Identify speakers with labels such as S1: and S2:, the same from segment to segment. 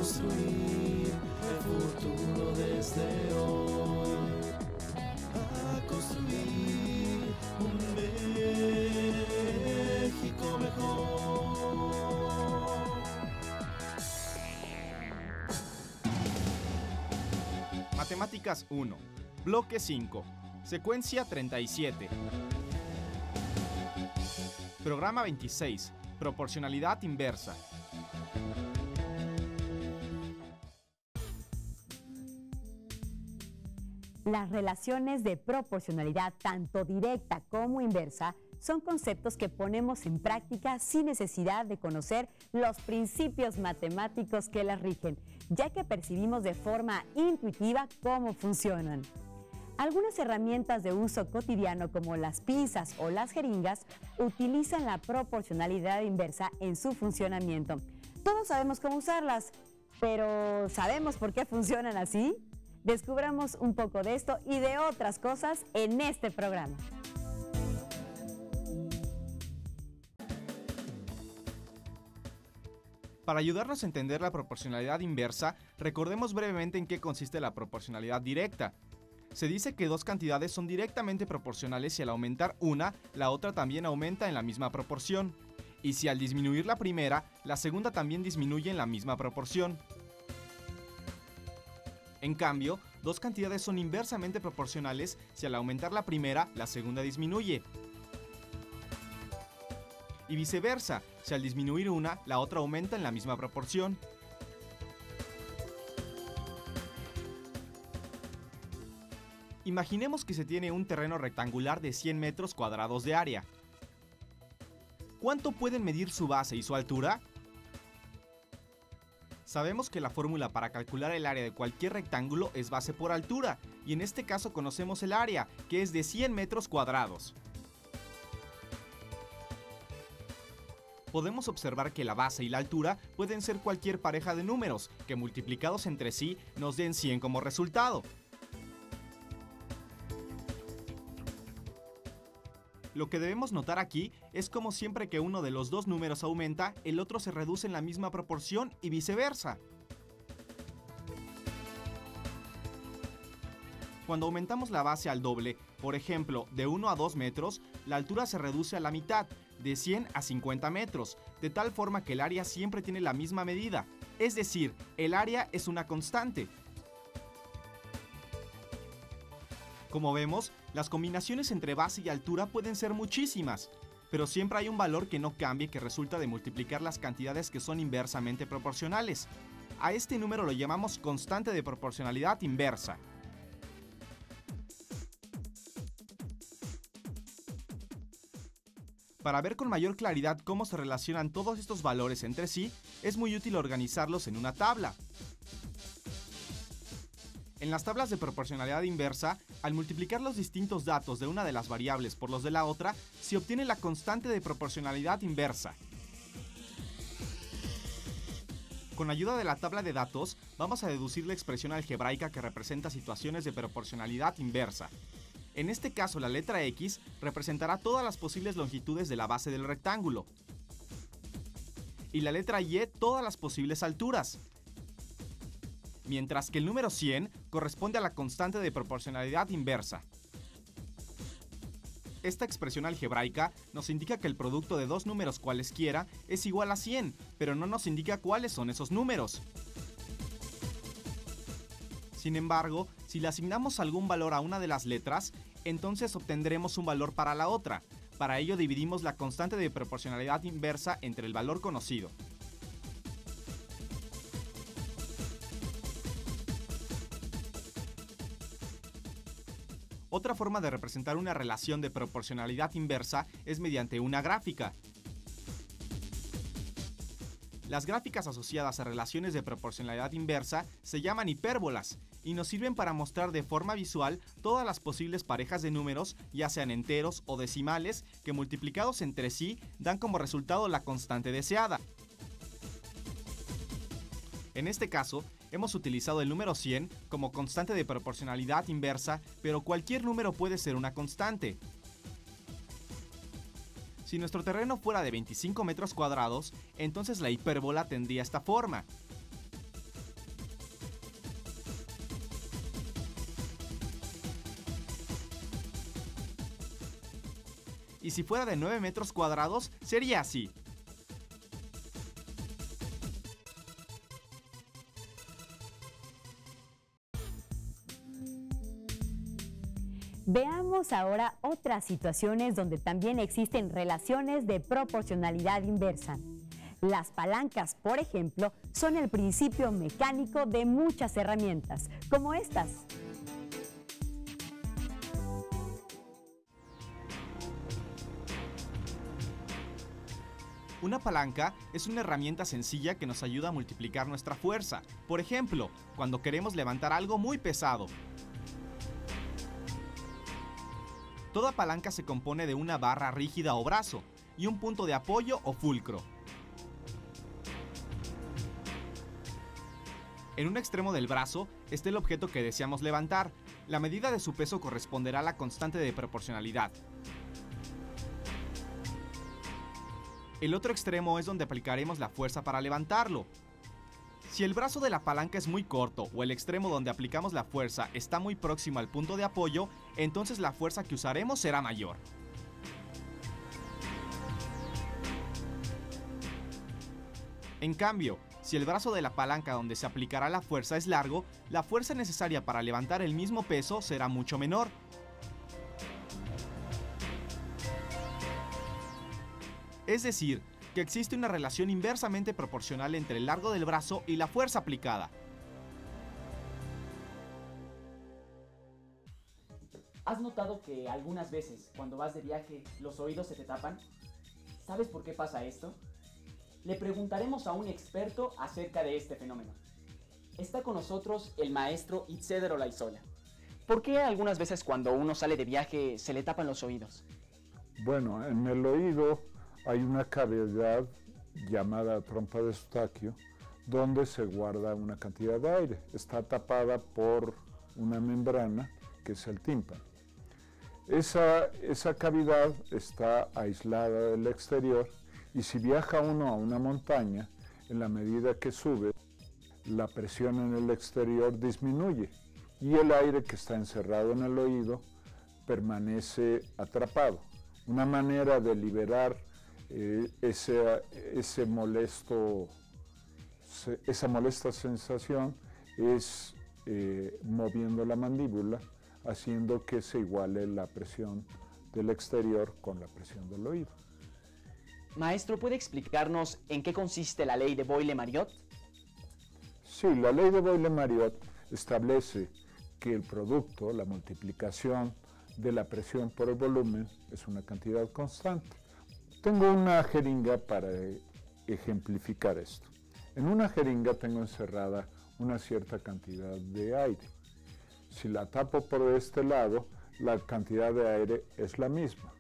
S1: construir el futuro desde hoy, a construir un México mejor.
S2: Matemáticas 1, bloque 5, secuencia 37. Programa 26, proporcionalidad inversa.
S3: Las relaciones de proporcionalidad, tanto directa como inversa, son conceptos que ponemos en práctica sin necesidad de conocer los principios matemáticos que las rigen, ya que percibimos de forma intuitiva cómo funcionan. Algunas herramientas de uso cotidiano, como las pinzas o las jeringas, utilizan la proporcionalidad inversa en su funcionamiento. Todos sabemos cómo usarlas, pero ¿sabemos por qué funcionan así? Descubramos un poco de esto y de otras cosas en este programa.
S2: Para ayudarnos a entender la proporcionalidad inversa, recordemos brevemente en qué consiste la proporcionalidad directa. Se dice que dos cantidades son directamente proporcionales y al aumentar una, la otra también aumenta en la misma proporción. Y si al disminuir la primera, la segunda también disminuye en la misma proporción. En cambio, dos cantidades son inversamente proporcionales si al aumentar la primera, la segunda disminuye. Y viceversa, si al disminuir una, la otra aumenta en la misma proporción. Imaginemos que se tiene un terreno rectangular de 100 metros cuadrados de área. ¿Cuánto pueden medir su base y su altura? Sabemos que la fórmula para calcular el área de cualquier rectángulo es base por altura, y en este caso conocemos el área, que es de 100 metros cuadrados. Podemos observar que la base y la altura pueden ser cualquier pareja de números, que multiplicados entre sí nos den 100 como resultado. Lo que debemos notar aquí es como siempre que uno de los dos números aumenta, el otro se reduce en la misma proporción y viceversa. Cuando aumentamos la base al doble, por ejemplo, de 1 a 2 metros, la altura se reduce a la mitad, de 100 a 50 metros, de tal forma que el área siempre tiene la misma medida, es decir, el área es una constante. Como vemos, las combinaciones entre base y altura pueden ser muchísimas, pero siempre hay un valor que no cambie que resulta de multiplicar las cantidades que son inversamente proporcionales. A este número lo llamamos constante de proporcionalidad inversa. Para ver con mayor claridad cómo se relacionan todos estos valores entre sí, es muy útil organizarlos en una tabla. En las tablas de proporcionalidad inversa, al multiplicar los distintos datos de una de las variables por los de la otra, se obtiene la constante de proporcionalidad inversa. Con ayuda de la tabla de datos, vamos a deducir la expresión algebraica que representa situaciones de proporcionalidad inversa. En este caso, la letra X representará todas las posibles longitudes de la base del rectángulo. Y la letra Y todas las posibles alturas. Mientras que el número 100 corresponde a la constante de proporcionalidad inversa. Esta expresión algebraica nos indica que el producto de dos números cualesquiera es igual a 100, pero no nos indica cuáles son esos números. Sin embargo, si le asignamos algún valor a una de las letras, entonces obtendremos un valor para la otra. Para ello dividimos la constante de proporcionalidad inversa entre el valor conocido. Otra forma de representar una relación de proporcionalidad inversa es mediante una gráfica. Las gráficas asociadas a relaciones de proporcionalidad inversa se llaman hipérbolas y nos sirven para mostrar de forma visual todas las posibles parejas de números, ya sean enteros o decimales, que multiplicados entre sí dan como resultado la constante deseada. En este caso, hemos utilizado el número 100 como constante de proporcionalidad inversa, pero cualquier número puede ser una constante. Si nuestro terreno fuera de 25 metros cuadrados, entonces la hipérbola tendría esta forma. y si fuera de 9 metros cuadrados sería así.
S3: Veamos ahora otras situaciones donde también existen relaciones de proporcionalidad inversa. Las palancas, por ejemplo, son el principio mecánico de muchas herramientas, como estas.
S2: Una palanca es una herramienta sencilla que nos ayuda a multiplicar nuestra fuerza. Por ejemplo, cuando queremos levantar algo muy pesado. Toda palanca se compone de una barra rígida o brazo y un punto de apoyo o fulcro. En un extremo del brazo está el objeto que deseamos levantar. La medida de su peso corresponderá a la constante de proporcionalidad. El otro extremo es donde aplicaremos la fuerza para levantarlo. Si el brazo de la palanca es muy corto o el extremo donde aplicamos la fuerza está muy próximo al punto de apoyo, entonces la fuerza que usaremos será mayor. En cambio, si el brazo de la palanca donde se aplicará la fuerza es largo, la fuerza necesaria para levantar el mismo peso será mucho menor. Es decir, que existe una relación inversamente proporcional entre el largo del brazo y la fuerza aplicada.
S4: ¿Has notado que algunas veces, cuando vas de viaje, los oídos se te tapan? ¿Sabes por qué pasa esto? Le preguntaremos a un experto acerca de este fenómeno. Está con nosotros el maestro Itzeder Olaizola. ¿Por qué algunas veces cuando uno sale de viaje se le tapan los oídos?
S5: Bueno, en el oído hay una cavidad llamada trompa de Eustaquio, donde se guarda una cantidad de aire. Está tapada por una membrana, que es el tímpano. Esa cavidad está aislada del exterior, y si viaja uno a una montaña, en la medida que sube, la presión en el exterior disminuye, y el aire que está encerrado en el oído permanece atrapado. Una manera de liberar esa molesta sensación es moviendo la mandíbula, haciendo que se iguale la presión del exterior con la presión del oído.
S4: Maestro, ¿puede explicarnos en qué consiste la ley de Boyle-Mariotte?
S5: Sí, la ley de Boyle-Mariotte establece que el producto, la multiplicación de la presión por el volumen, es una cantidad constante. Tengo una jeringa para ejemplificar esto. En una jeringa tengo encerrada una cierta cantidad de aire. Si la tapo por este lado, la cantidad de aire es la misma.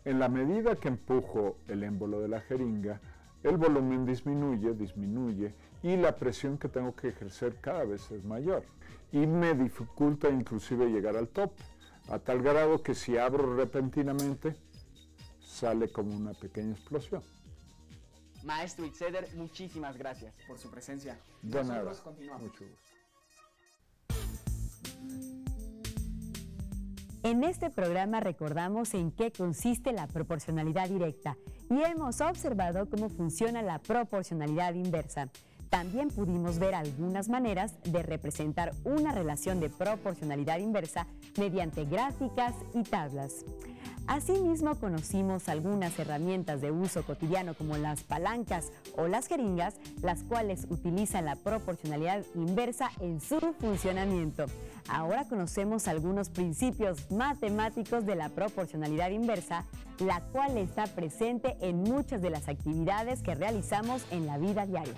S5: En la medida que empujo el émbolo de la jeringa, el volumen disminuye y la presión que tengo que ejercer cada vez es mayor. Y me dificulta inclusive llegar al tope, a tal grado que si abro repentinamente, sale como una pequeña explosión.
S4: Maestro Itzeder, muchísimas gracias por su presencia.
S5: De nada.
S4: Nosotros continuamos.
S5: Mucho gusto.
S3: En este programa recordamos en qué consiste la proporcionalidad directa y hemos observado cómo funciona la proporcionalidad inversa. También pudimos ver algunas maneras de representar una relación de proporcionalidad inversa mediante gráficas y tablas. Asimismo, conocimos algunas herramientas de uso cotidiano como las palancas o las jeringas, las cuales utilizan la proporcionalidad inversa en su funcionamiento. Ahora conocemos algunos principios matemáticos de la proporcionalidad inversa, la cual está presente en muchas de las actividades que realizamos en la vida diaria.